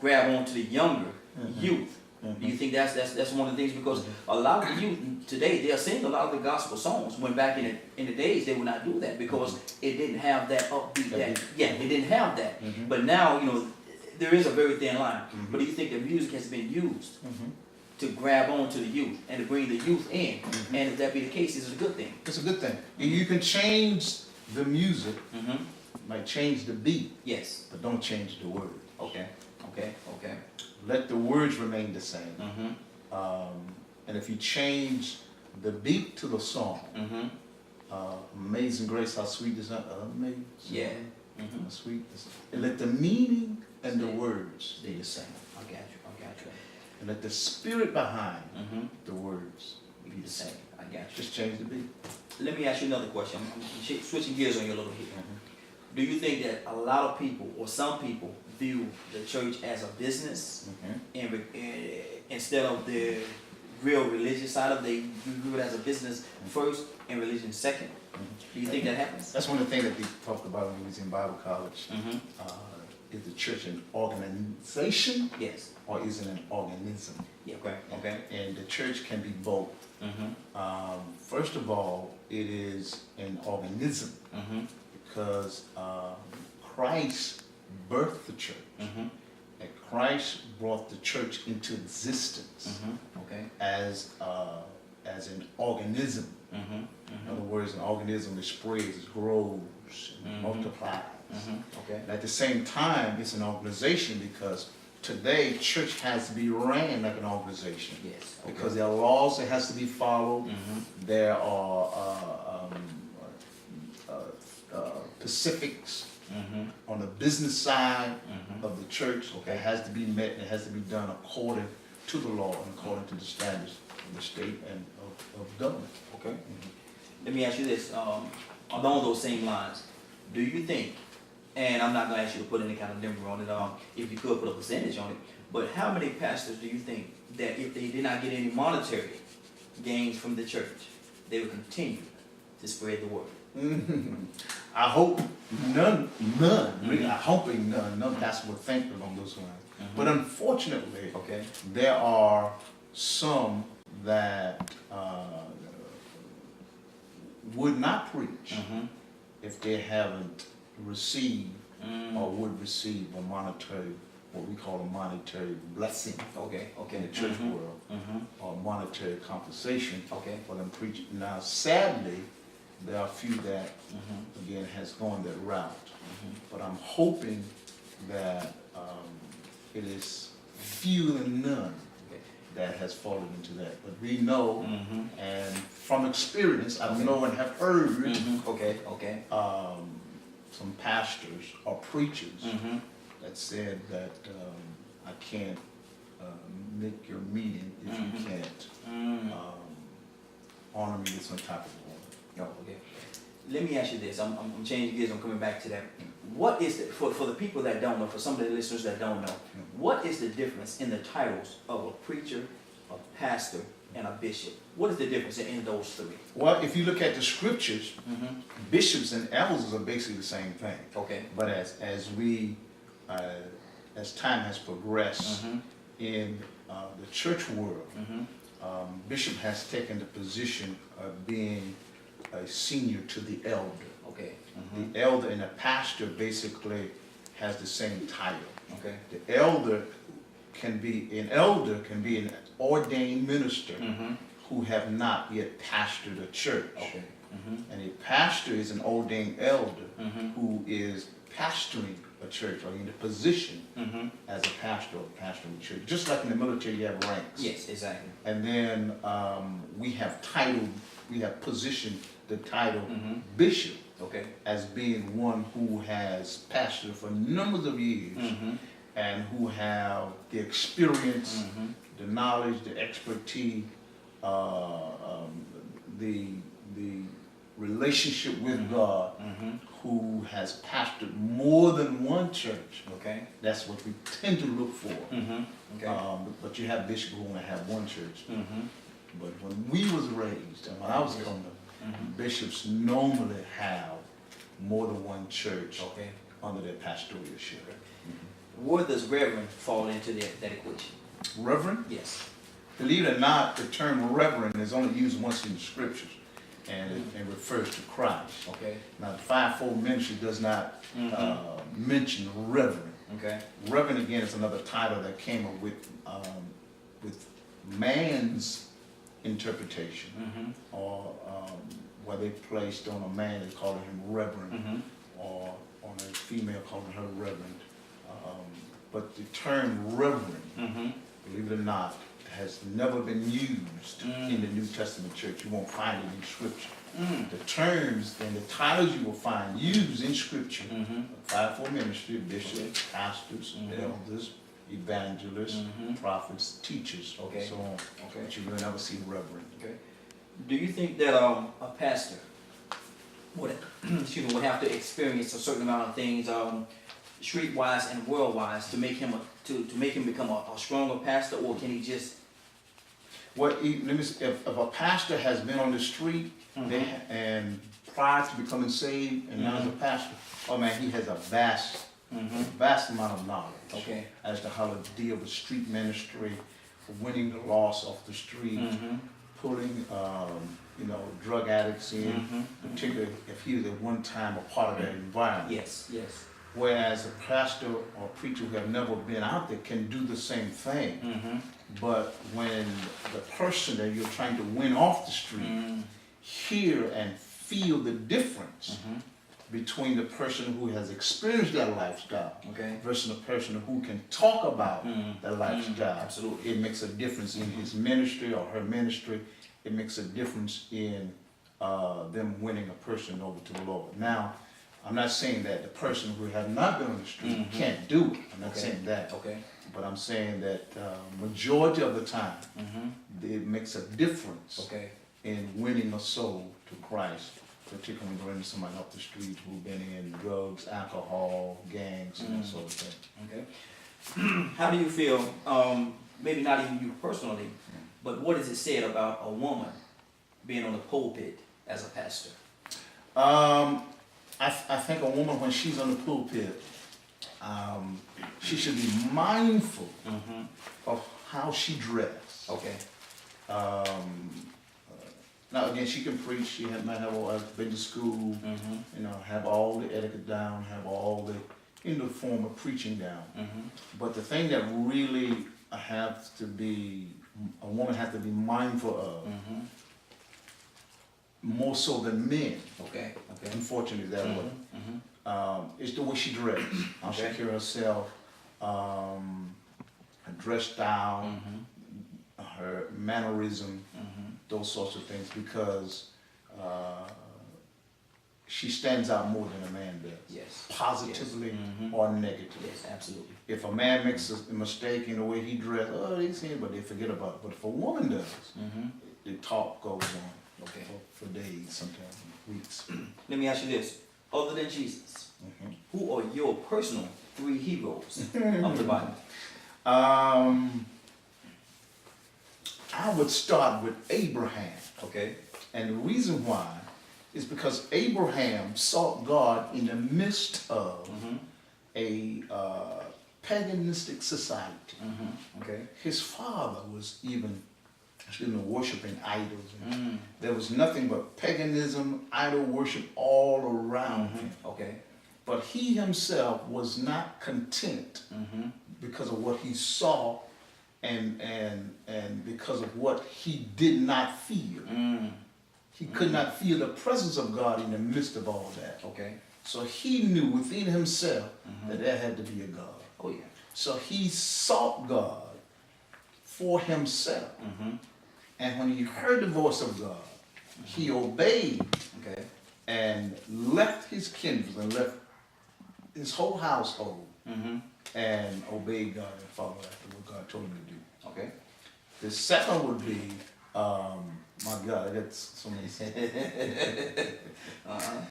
grab onto the younger youth. Do you think that's one of the things? Because a lot of the youth today, they are singing a lot of the gospel songs. When back in the days, they would not do that because it didn't have that upbeat. It didn't have that. But now, you know, there is a very thin line. But do you think the music has been used to grab on to the youth and to bring the youth in? And if that be the case, it's a good thing. It's a good thing. You can change the music, like change the beat. Yes. But don't change the words. Okay. Let the words remain the same. And if you change the beat to the song, Amazing Grace, how sweet is that? Amazing. Yeah. How sweet is it? And let the meaning and the words be the same. I got you. And let the spirit behind the words be the same. I got you. Just change the beat. Let me ask you another question. I'm switching gears on you a little here. Do you think that a lot of people, or some people, view the church as a business instead of the real religious side of it? They view it as a business first and religion second. Do you think that happens? That's one of the things that we talked about when we was in Bible college. Is the church an organization? Yes. Or is it an organism? Yeah, okay. And the church can be both. First of all, it is an organism because Christ birthed the church. And Christ brought the church into existence as an organism. In other words, an organism that spreads, it grows, and multiplies. And at the same time, it's an organization because today church has to be ran like an organization. Yes. Because there are laws that has to be followed. There are specifics on the business side of the church that has to be met and it has to be done according to the law and according to the standards of the state and of government. Okay. Let me ask you this, along those same lines, do you think, and I'm not going to ask you to put any kind of number on it, if you could put a percentage on it, but how many pastors do you think that if they did not get any monetary gains from the church, they would continue to spread the word? I hope none, really, I'm hoping none that's what think along those lines. But unfortunately, there are some that would not preach if they haven't received or would receive a monetary, what we call a monetary blessing in the church world, or monetary compensation for them preaching. Now, sadly, there are a few that, again, has gone that route. But I'm hoping that it is few and none that has fallen into that. But we know, and from experience, I know and have heard some pastors or preachers that said that I can't make your meeting if you can't honor me with some type of honor. Let me ask you this. I'm changing gears. I'm coming back to that. What is for the people that don't know, for some of the listeners that don't know, what is the difference in the titles of a preacher, a pastor, and a bishop? What is the difference in those three? Well, if you look at the scriptures, bishops and elders are basically the same thing. But as time has progressed in the church world, bishop has taken the position of being a senior to the elder. The elder and the pastor basically has the same title. The elder can be an ordained minister who have not yet pastored a church. And a pastor is an ordained elder who is pastoring a church or in the position as a pastor or pastoring a church. Just like in the military, you have ranks. Yes, exactly. And then we have positioned the title bishop as being one who has pastored for numbers of years and who have the experience, the knowledge, the expertise, the relationship with God, who has pastored more than one church. That's what we tend to look for. But you have bishops who only have one church. But when we was raised, and when I was coming up, bishops normally have more than one church under their pastoralship. where does Reverend fall into that equation? Reverend? Yes. Believe it or not, the term reverend is only used once in the scriptures, and it refers to Christ. Okay. Now, the fivefold ministry does not mention reverend. Okay. Reverend, again, is another title that came up with man's interpretation, or where they placed on a man, they called him reverend, or on a female calling her reverend. But the term reverend, believe it or not, has never been used in the New Testament church. You won't find it in Scripture. The terms and the titles you will find used in Scripture, fivefold ministry, bishops, pastors, elders, evangelists, prophets, teachers, and so on. But you will never see reverend. Okay. Do you think that a pastor would, would have to experience a certain amount of things, street-wise and world-wise, to make him become a stronger pastor, or can he just? Well, let me see, if a pastor has been on the street and prior to becoming saved and now as a pastor, oh man, he has a vast amount of knowledge as to how to deal with street ministry, winning the lost off the street, pulling drug addicts in, particularly if he was at one time a part of that environment. Yes, yes. Whereas a pastor or preacher who have never been out there can do the same thing. But when the person that you're trying to win off the street hear and feel the difference between the person who has experienced that lifestyle versus the person who can talk about that lifestyle, absolutely, it makes a difference in his ministry or her ministry. It makes a difference in them winning a person over to the Lord. Now, I'm not saying that the person who has not been on the street can't do it. I'm not saying that. But I'm saying that majority of the time, it makes a difference in winning a soul to Christ, particularly when bringing somebody off the street who've been in drugs, alcohol, gangs, and that sort of thing. How do you feel, maybe not even you personally, but what is it said about a woman being on the pulpit as a pastor? I think a woman, when she's on the pulpit, she should be mindful of how she dresses. Now again, she can preach. She might have been to school, have all the etiquette down, have all the form of preaching down. But the thing that really a woman has to be mindful of, more so than men, unfortunately that way, is the way she dresses, how she carries herself, her dress style, her mannerism, those sorts of things, because she stands out more than a man does, positively or negatively. Yes, absolutely. If a man makes a mistake in the way he dresses, they see it, but they forget about it. But if a woman does, the talk goes on for days, sometimes weeks. Let me ask you this. Other than Jesus, who are your personal 3 heroes of the Bible? I would start with Abraham. And the reason why is because Abraham sought God in the midst of a paganistic society. His father was even worshiping idols. There was nothing but paganism, idol worship all around him. But he himself was not content because of what he saw and because of what he did not feel. He could not feel the presence of God in the midst of all that. So he knew within himself that there had to be a God. So he sought God for himself. And when he heard the voice of God, he obeyed and left his kindred and left his whole household and obeyed God and followed after what God told him to do. The second would be, my God, I got so many.